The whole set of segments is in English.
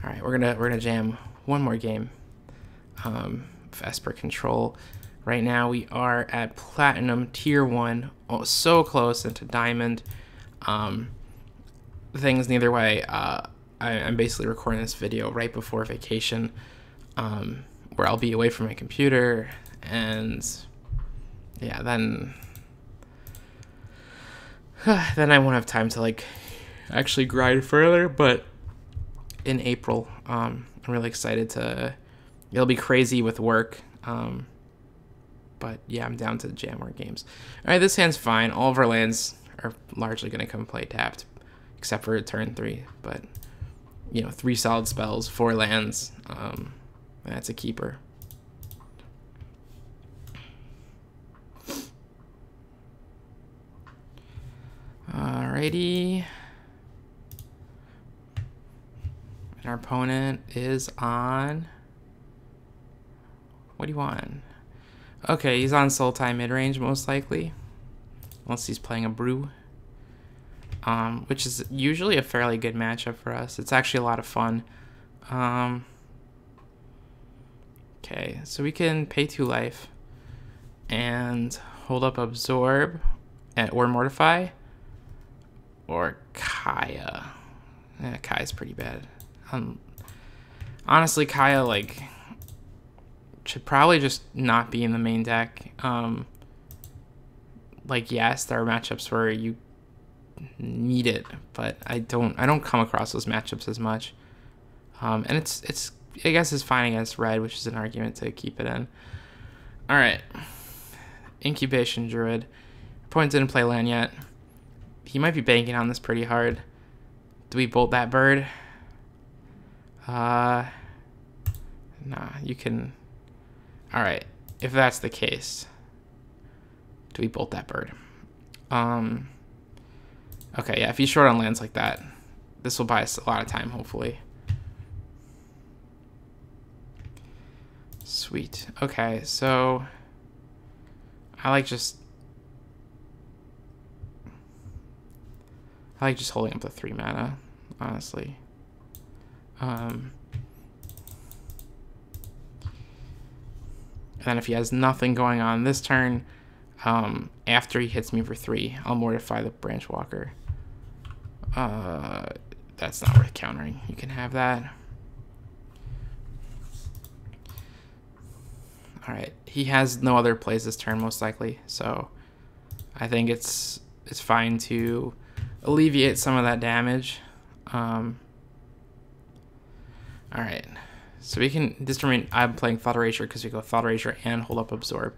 All right, we're gonna jam one more game. Vesper Control. Right now we are at Platinum Tier 1, oh, so close into Diamond. Things neither way. I'm basically recording this video right before vacation, where I'll be away from my computer, and yeah, then I won't have time to like actually grind further. But in April, I'm really excited to. It'll be crazy with work, but yeah, I'm down to jam more games. All right, this hand's fine. All of our lands are largely going to come play tapped, except for turn 3. But you know, 3 solid spells, 4 lands. That's a keeper. Alrighty. And our opponent is on. What do you want? Okay, he's on Sultai mid-range most likely, unless he's playing a brew, which is usually a fairly good matchup for us. It's actually a lot of fun. Okay, so we can pay 2 life and hold up Absorb or Mortify or Kaya. Yeah, Kaya's pretty bad. Honestly, Kaya like should probably just not be in the main deck. Like, yes, there are matchups where you need it, but I don't come across those matchups as much. And it's I guess it's fine against red, which is an argument to keep it in. All right, Incubation Druid. Opponent didn't play land yet. He might be banking on this pretty hard. Do we bolt that bird? Nah, you can. All right, if that's the case, do we bolt that bird? Okay, yeah, if he's short on lands like that, this will buy us a lot of time, hopefully. Sweet. Okay, so I like just holding up the 3 mana, honestly. And then if he has nothing going on this turn, after he hits me for 3, I'll Mortify the Branch Walker. That's not worth countering. You can have that. Alright, he has no other plays this turn most likely, so I think it's fine to alleviate some of that damage. Alright. So we can determine. I'm playing Thought Erasure because we go Thought Erasure and hold up Absorb.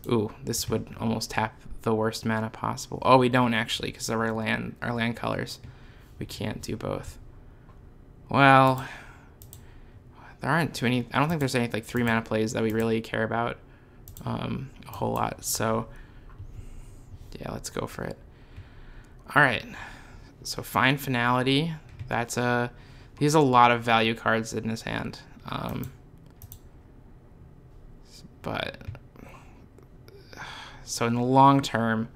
Ooh, this would almost tap the worst mana possible. Oh, we don't actually because of our land colors. We can't do both. Well, there aren't too many. I don't think there's any like 3 mana plays that we really care about a whole lot. So yeah, let's go for it. All right. So Find Finality. That's a. He has a lot of value cards in his hand, but so in the long term,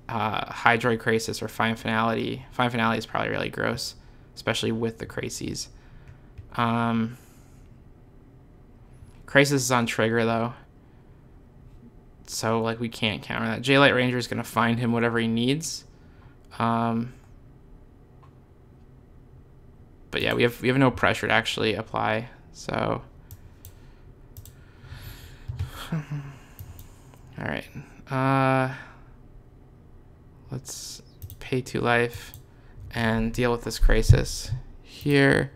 Hydroid Krasis or Find Finality. Find Finality is probably really gross, especially with the Krasis. Krasis is on trigger though, so like we can't counter that. J-Light Ranger is gonna find him whatever he needs. But yeah, we have no pressure to actually apply, so all right. Let's pay 2 life and deal with this Krasis here.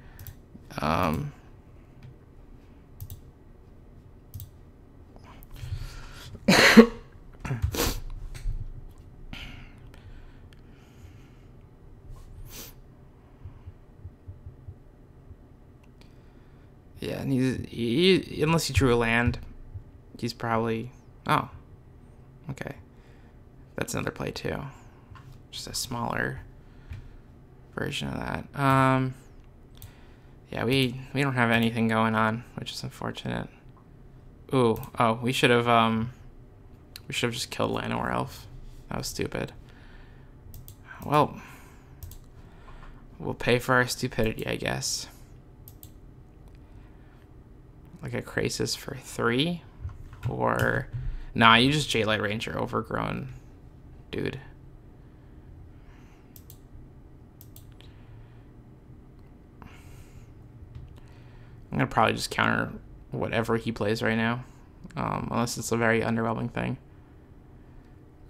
Yeah, and he unless he drew a land, he's probably. Oh, okay. That's another play too. Just a smaller version of that. Yeah, we don't have anything going on, which is unfortunate. Ooh, oh, we should have just killed Llanowar Elf. That was stupid. Well, We'll pay for our stupidity, I guess. Like a Krasis for 3? Or... Nah, you just J-Light Ranger overgrown, dude. I'm gonna probably just counter whatever he plays right now. Unless it's a very underwhelming thing.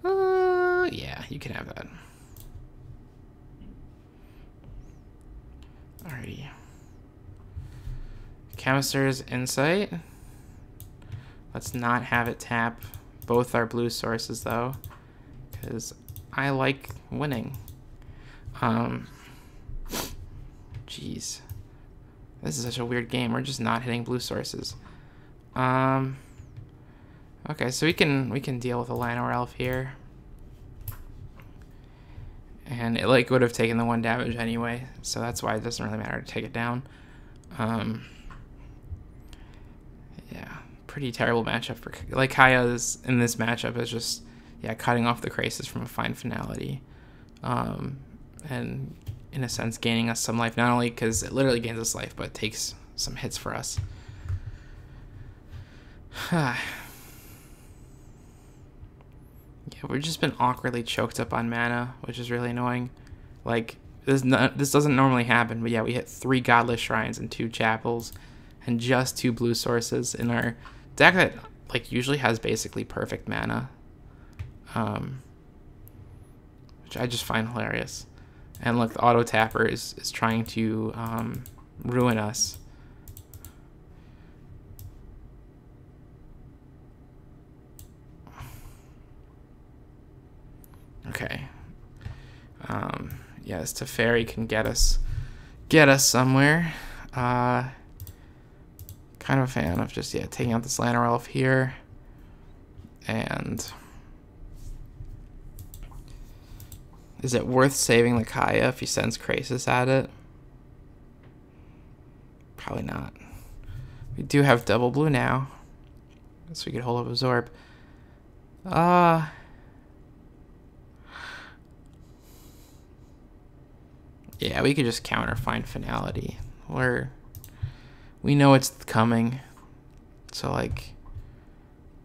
Yeah, you can have that. Alrighty. Chemister's Insight. Let's not have it tap both our blue sources though, because I like winning. Jeez. This is such a weird game. We're just not hitting blue sources. Okay, so we can deal with a Llanowar Elf here. And it like would have taken the 1 damage anyway, so that's why it doesn't really matter to take it down. Yeah, pretty terrible matchup for like Kaya's in this matchup is just cutting off the Krasis from a fine finality, and in a sense gaining us some life, not only because it literally gains us life, but it takes some hits for us. Yeah, we've just been awkwardly choked up on mana, which is really annoying. Like, this doesn't normally happen, but yeah, we hit 3 Godless Shrines and 2 Chapels, and just 2 blue sources in our deck that, like, usually has basically perfect mana. Which I just find hilarious. And look, the auto tapper is trying to ruin us. Okay. Yeah, this Teferi can get us somewhere. Kind of a fan of just taking out this Llanowar Elf here. And is it worth saving the Kaya if he sends Krasis at it? Probably not. We do have double blue now, so we could hold up Absorb. Yeah, we could just counter Fine Finality. We know it's coming. So, like...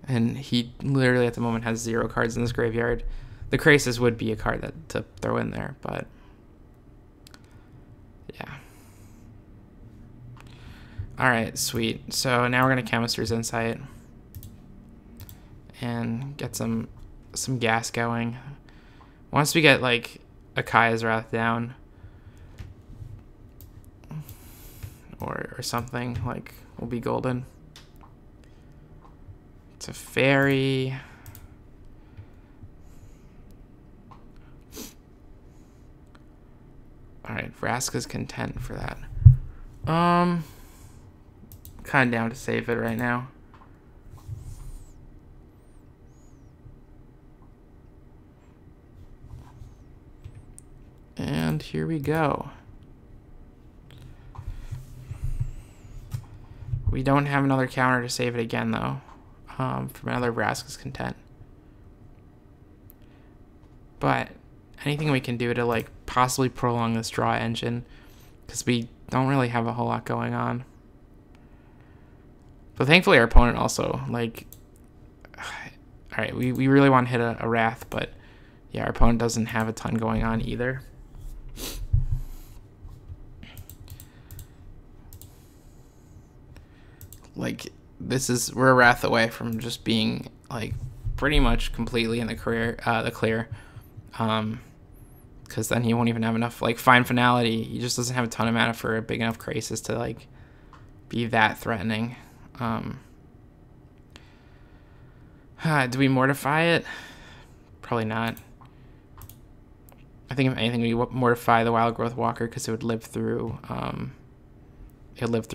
And he literally at the moment has 0 cards in this graveyard. The Krasis would be a card to throw in there, but... Yeah. Alright, sweet. So now we're going to Chemister's Insight. And get some gas going. Once we get, like, Akaya's Wrath down... Or something, like, will be golden. Teferi. Alright, Vraska's content for that. Kind of down to save it right now. And here we go. We don't have another counter to save it again, though, from another Vraska's content. But anything we can do to, like, possibly prolong this draw engine, because we don't really have a whole lot going on. But thankfully our opponent also, like... Alright, we really want to hit a Wrath, but yeah, our opponent doesn't have a ton going on either. Like, we're a Wrath away from just being, like, pretty much completely in the clear. Because then he won't even have enough, like, Fine Finality. He just doesn't have a ton of mana for a big enough Krasis to, like, be that threatening. Do we Mortify it? Probably not. I think if anything, we Mortify the Wild Growth Walker because it would live through,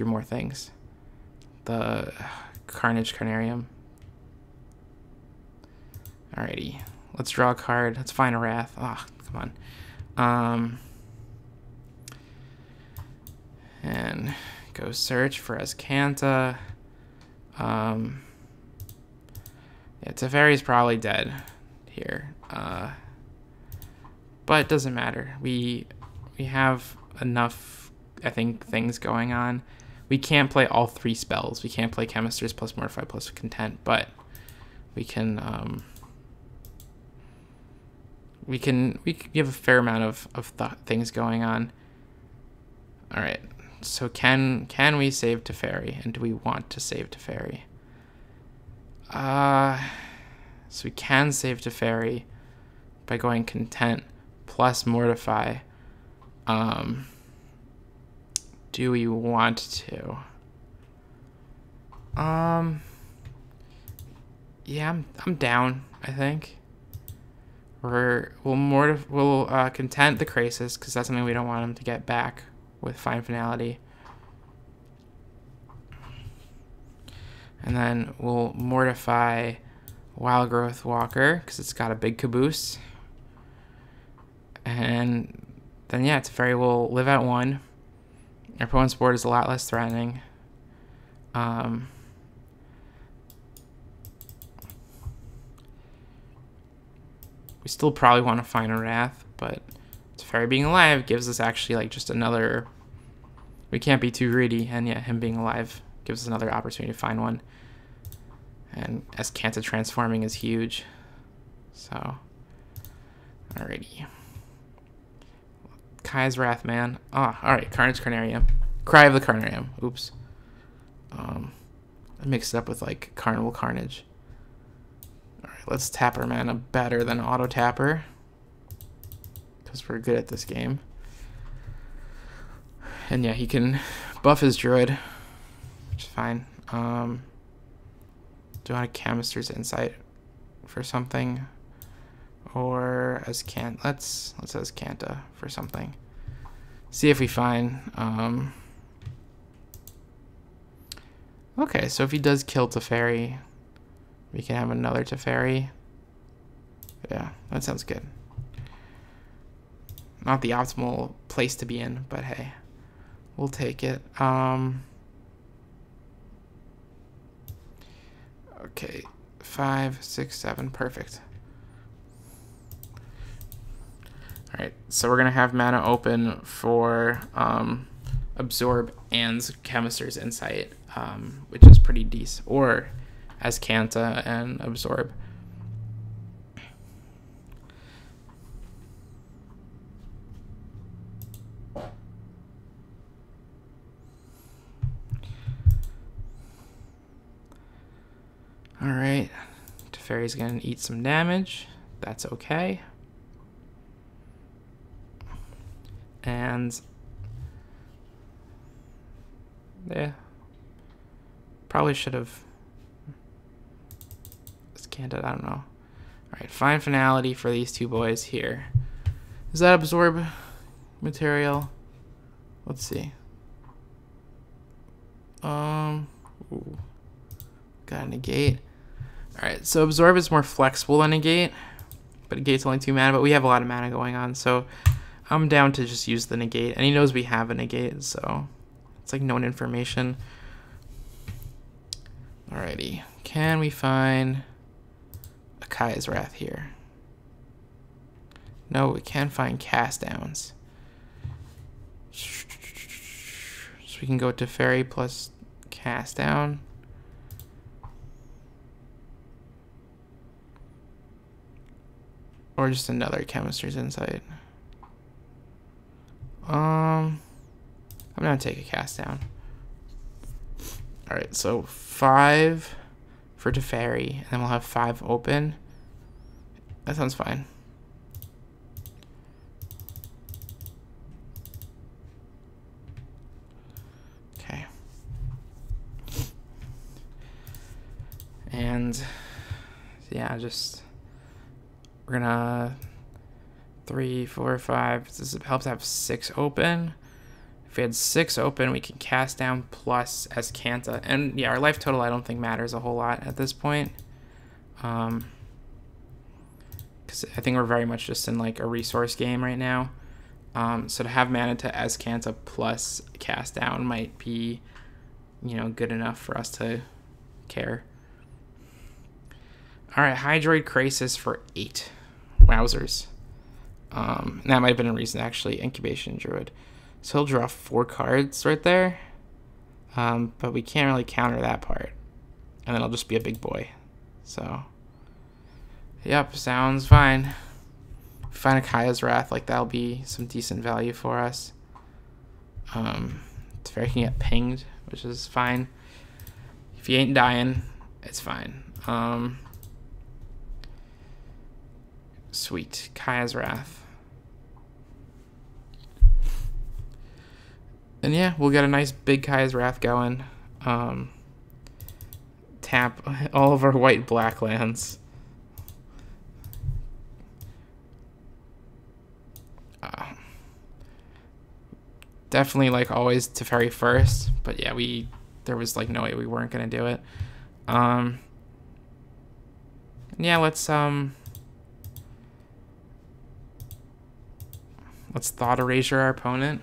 more things. The Carnage Carnarium. Alrighty. Let's draw a card. Let's find a Wrath. Oh, come on. And go search for Azcanta. Yeah, Teferi's probably dead here. But it doesn't matter. We have enough, I think, things going on. We can't play all 3 spells. We can't play Chemisters plus Mortify plus Content, but we can we have a fair amount of things going on. All right. So can we save Teferi, and do we want to save Teferi? So we can save Teferi by going Content plus Mortify. Do we want to? Yeah, I'm down, I think. We'll Content the Krasis, because that's something we don't want him to get back with Fine Finality. And then we'll Mortify Wild Growth Walker, because it's got a big caboose. And then, yeah, Teferi will live at 1. Our opponent's board is a lot less threatening. We still probably want to find a Wrath, but Teferi being alive gives us actually like just another... We can't be too greedy, and yeah, him being alive gives us another opportunity to find one. And Azcanta transforming is huge. So, alrighty. Kai's Wrath, man. Ah, alright, Carnage Carnarium. Cry of the Carnarium. Oops. I mixed it up with like Carnival Carnage. Alright, let's tap our mana better than auto tapper, because we're good at this game. And yeah, he can buff his druid, which is fine. Do I want a Chemister's Insight for something? Or Azcanta? Let's Azcanta for something. See if we find. Okay, so if he does kill Teferi, we can have another Teferi. Yeah, that sounds good. Not the optimal place to be in, but hey, we'll take it. Okay, 5, 6, 7, perfect. Alright, so we're going to have mana open for Absorb and Chemister's Insight, which is pretty decent. Or Azcanta and Absorb. Alright, Teferi's going to eat some damage. That's okay. And yeah, probably should have Azcanta, I don't know. Alright, Fine Finality for these two boys here. Is that Absorb material? Let's see. Ooh. Got a Negate. Alright, so Absorb is more flexible than Negate, but Negate's only 2 mana, but we have a lot of mana going on, so I'm down to just use the Negate. And he knows we have a Negate, so it's like known information. Alrighty, can we find a Kai's Wrath here? No, we can't find Cast Downs. So we can go to Teferi plus Cast Down. Or just another Chemister's Insight. I'm gonna take a Cast Down. Alright, so 5 for Teferi, and then we'll have 5 open. That sounds fine. Okay. And yeah, just we're gonna 3, 4, 5. This helps have 6 open. If we had 6 open, we can Cast Down plus Azcanta. And yeah, our life total I don't think matters a whole lot at this point. Because I think we're very much just in like a resource game right now. So to have mana to Azcanta plus Cast Down might be, you know, good enough for us to care. Alright, Hydroid Krasis for 8. Wowzers. And that might have been a reason, actually. Incubation Druid. So he'll draw 4 cards right there. But we can't really counter that part. And then I'll just be a big boy. So, yep, sounds fine. If we find a Kaya's Wrath, like that'll be some decent value for us. It's fair, he can get pinged, which is fine. If he ain't dying, it's fine. Sweet, Kaya's Wrath. And yeah, we'll get a nice big Kaya's Wrath going. Tap all of our white black lands. Definitely, like always, Teferi first. But yeah, there was like no way we weren't gonna do it. Yeah, let's Thought Erasure our opponent.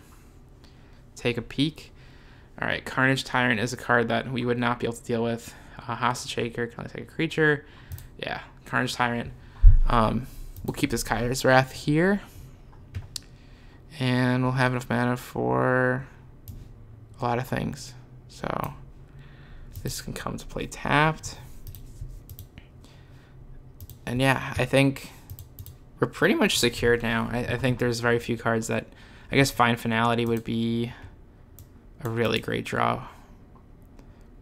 Take a peek. All right, Carnage Tyrant is a card that we would not be able to deal with. Hostage Taker, can I take a creature? Yeah, Carnage Tyrant. We'll keep this Kaya's Wrath here. And we'll have enough mana for a lot of things. So this can come to play tapped. And yeah, I think we're pretty much secured now. I think there's very few cards that, I guess Fine Finality would be a really great draw.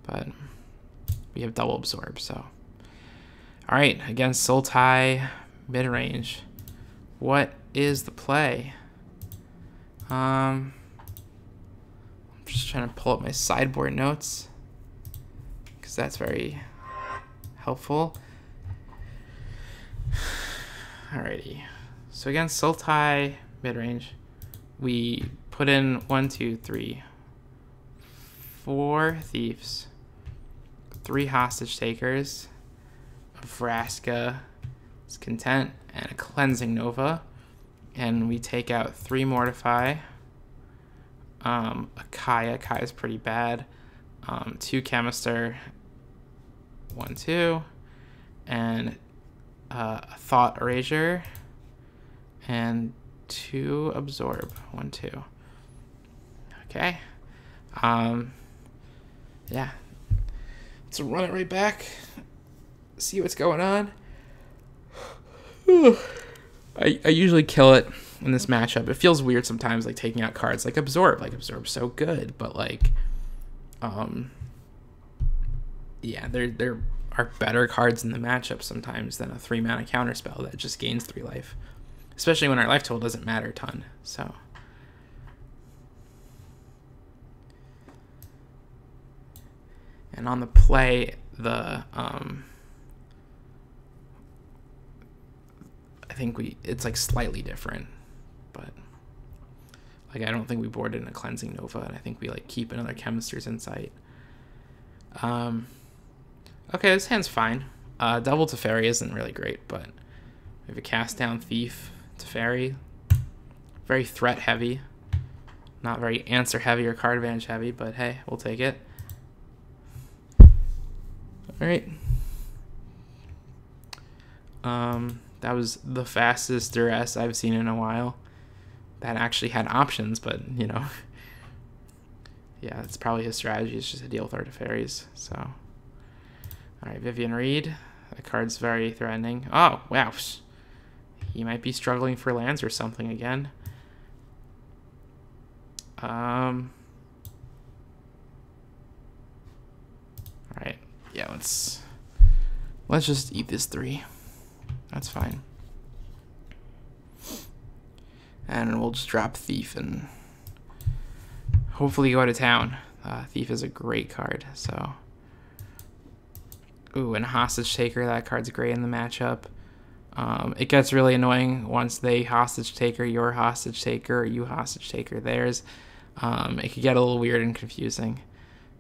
But we have double absorb, so. All right, against Sultai, mid-range. What is the play? I'm just trying to pull up my sideboard notes because that's very helpful. Alrighty, so against Sultai, mid-range, we put in 1, 2, 3, 4 Thieves, 3 Hostage Takers, a Vraska's Content, and a Cleansing Nova. And we take out 3 Mortify, a Kaya. Kaya's pretty bad. 2 Chemister, 1, 2, and a Thought Erasure, and 2 Absorb, 1, 2. Okay. Yeah. Let's run it right back. See what's going on. I usually kill it in this matchup. It feels weird sometimes, like taking out cards like Absorb. Like Absorb's so good, but like, yeah, there are better cards in the matchup sometimes than a 3-mana counterspell that just gains 3 life, especially when our life total doesn't matter a ton. So, and on the play, the I think it's like slightly different, but like I don't think we boarded in a Cleansing Nova, and I think we like keep another Chemister's Insight. Okay, this hand's fine. Double Teferi isn't really great, but we have a Cast Down Thief Teferi, very threat heavy, not very answer heavy or card advantage heavy, but hey, we'll take it. All right. That was the fastest duress I've seen in a while. That actually had options, but, you know. Yeah, it's probably his strategy. It's just to deal with our Teferis, so. Alright, Vivian Reed. That card's very threatening. Oh, wow. He might be struggling for lands or something again. Alright. Yeah, let's just eat this 3. That's fine. And we'll just drop Thief and hopefully go to town. Thief is a great card, so. Ooh, and Hostage Taker, that card's great in the matchup. It gets really annoying once they Hostage Taker your Hostage Taker, or you Hostage Taker theirs. It could get a little weird and confusing.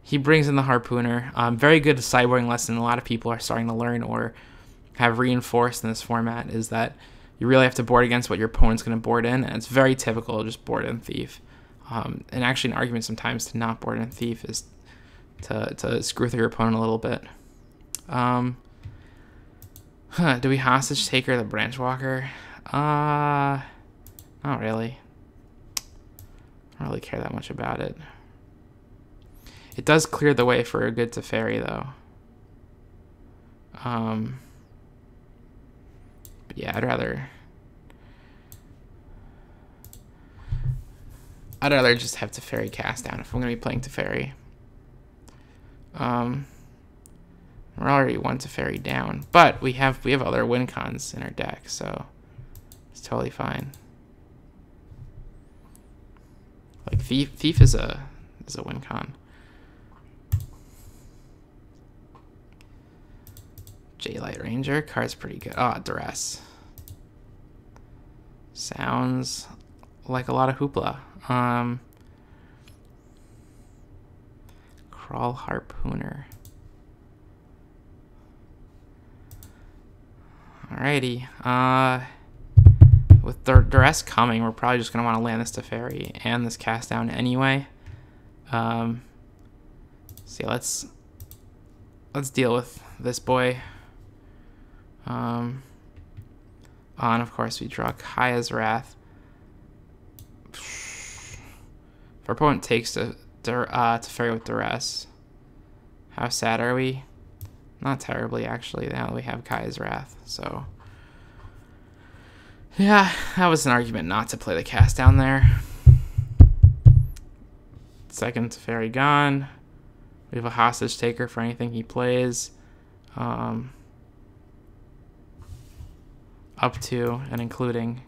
He brings in the Harpooner. Very good sideboarding lesson a lot of people are starting to learn or have reinforced in this format is that you really have to board against what your opponent's going to board in, and it's very typical to just board in Thief. And actually an argument sometimes to not board in Thief is to screw through your opponent a little bit. Do we Hostage Taker the Branchwalker? Not really. don't really care that much about it. It does clear the way for a good Teferi, though. But yeah, I'd rather just have Teferi cast down if I'm gonna be playing Teferi. We're already one Teferi down, but we have other win cons in our deck, so it's totally fine. Like Thief is a win con. J-Light Ranger card's pretty good. Oh, Duress. Sounds like a lot of hoopla. Crawl Harpooner. Alrighty. With Duress coming, we're probably just gonna want to land this Teferi and this cast down anyway. So yeah, let's deal with this boy. On, of course, we draw Kaya's Wrath. If our opponent takes Teferi with Duress, how sad are we? Not terribly, actually, now that we have Kaya's Wrath. So, yeah, that was an argument not to play the cast down there. Second Teferi gone. We have a hostage taker for anything he plays. Up to and including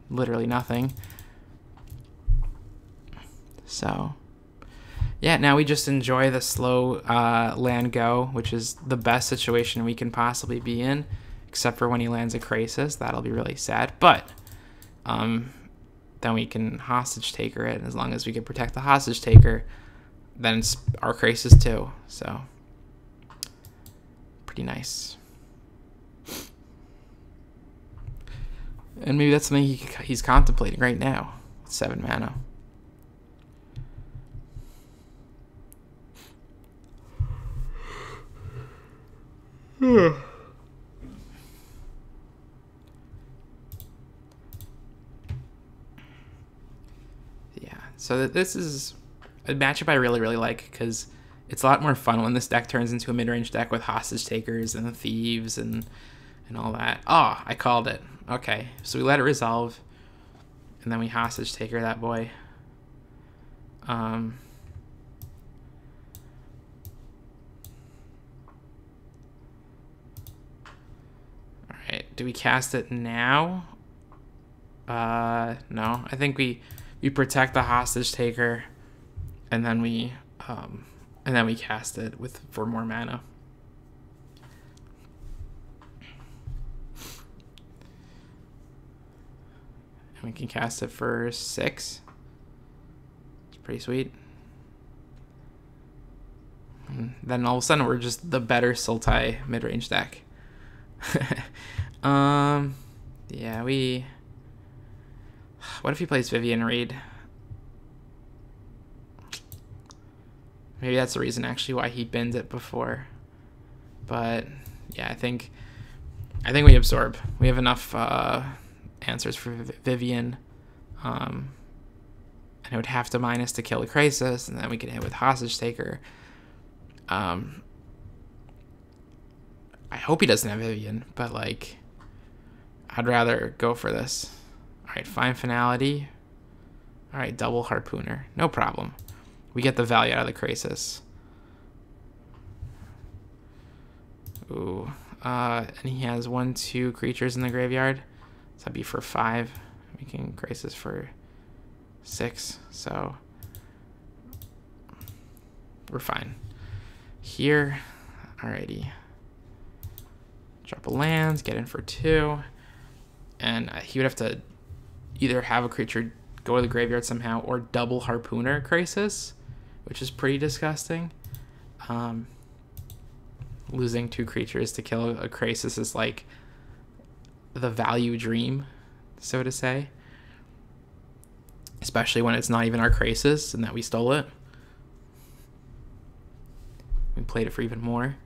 literally nothing. So, yeah, now we just enjoy the slow land go, which is the best situation we can possibly be in, except for when he lands a Krasis. That'll be really sad. But then we can hostage taker it, and as long as we can protect the hostage taker, then it's our Krasis too. So, pretty nice. And maybe that's something he's contemplating right now with 7 mana. Yeah, so this is a matchup I really, really like because it's a lot more fun when this deck turns into a mid-range deck with hostage takers and thieves and all that. Oh, I called it. Okay, so we let it resolve, and then we hostage taker that boy. Alright, do we cast it now? No, I think we protect the hostage taker, and then we cast it for more mana. We can cast it for 6. It's pretty sweet. And then all of a sudden we're just the better Sultai mid-range deck. Yeah, what if he plays Vivian Reed? Maybe that's the reason actually why he binned it before. But yeah, I think we absorb. We have enough answers for Vivian, and it would have to minus to kill the Krasis, and then we can hit with hostage taker. I hope he doesn't have Vivian, but like, I'd rather go for this. All right, fine finality. All right, double harpooner, no problem. We get the value out of the Krasis. Ooh, and he has 1, 2 creatures in the graveyard. So that'd be for 5. We can Krasis for 6. So we're fine. Here, alrighty. Drop a land, get in for 2. And he would have to either have a creature go to the graveyard somehow or double harpooner Krasis, which is pretty disgusting. Losing 2 creatures to kill a Krasis is like the value dream, so to say. Especially when it's not even our Krasis and that we stole it. We played it for even more.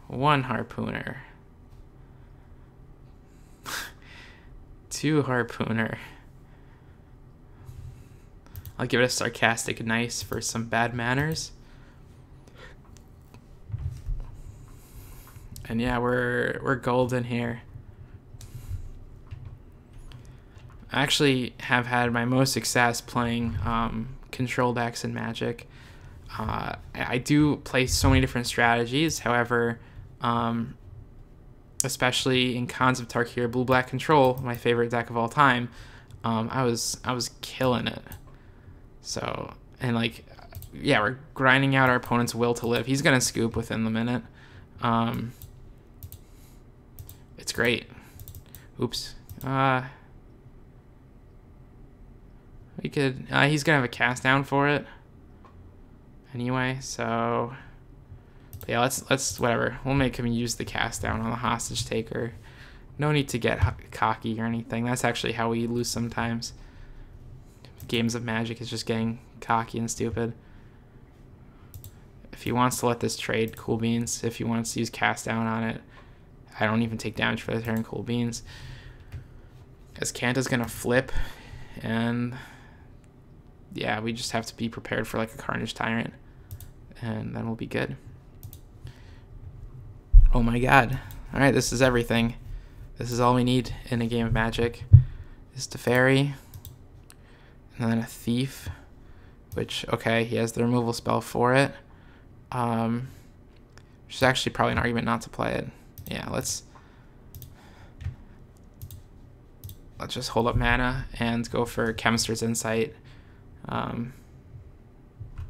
1 harpooner. 2 harpooner. I'll give it a sarcastic nice for some bad manners. And yeah, we're golden here. I actually have had my most success playing control decks in Magic. I do play so many different strategies. However, especially in Khans of Tarkir Blue-Black Control, my favorite deck of all time, I was killing it. So, and like, yeah, we're grinding out our opponent's will to live. He's gonna scoop within the minute. It's great. Oops. We could. He's gonna have a cast down for it. Anyway, so but yeah, let's whatever. We'll make him use the cast down on the hostage taker. No need to get cocky or anything. That's actually how we lose sometimes. Games of Magic is just getting cocky and stupid. If he wants to let this trade, cool beans. If he wants to use cast down on it, I don't even take damage for the turn, cool beans. Because Kanta's gonna flip, and yeah, we just have to be prepared for like a Carnage Tyrant, and then we'll be good. Oh my god. Alright, this is everything. This is all we need in a game of Magic. Is Teferi, and then a Thief, which, okay, he has the removal spell for it. Which is actually probably an argument not to play it. Yeah, let's just hold up mana and go for Chemist's Insight.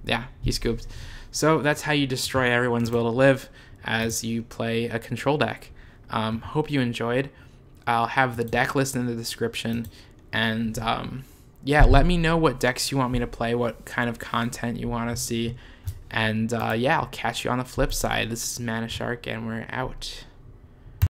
Yeah, he scooped. So that's how you destroy everyone's will to live as you play a control deck. Hope you enjoyed. I'll have the deck list in the description, and yeah, let me know what decks you want me to play, what kind of content you want to see, and yeah, I'll catch you on the flip side. This is Mana Shark, and we're out.